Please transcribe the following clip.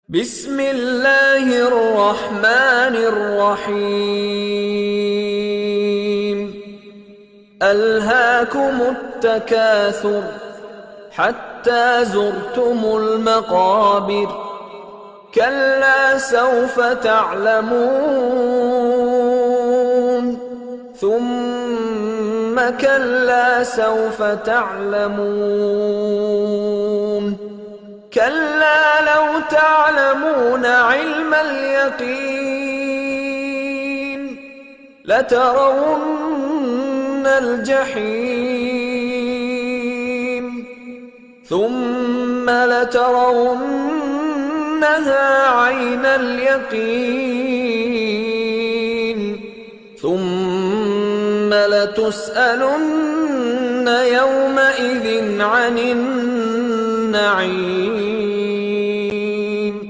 بسم الله الرحمن الرحيم ألهاكم التكاثر حتى زرتم المقابر كلا سوف تعلمون ثم كلا سوف تعلمون كلا لو تعلمون علم اليقين لترون الجحيم ثم لترونها عين اليقين ثم لتسألن يومئذ عن النعيم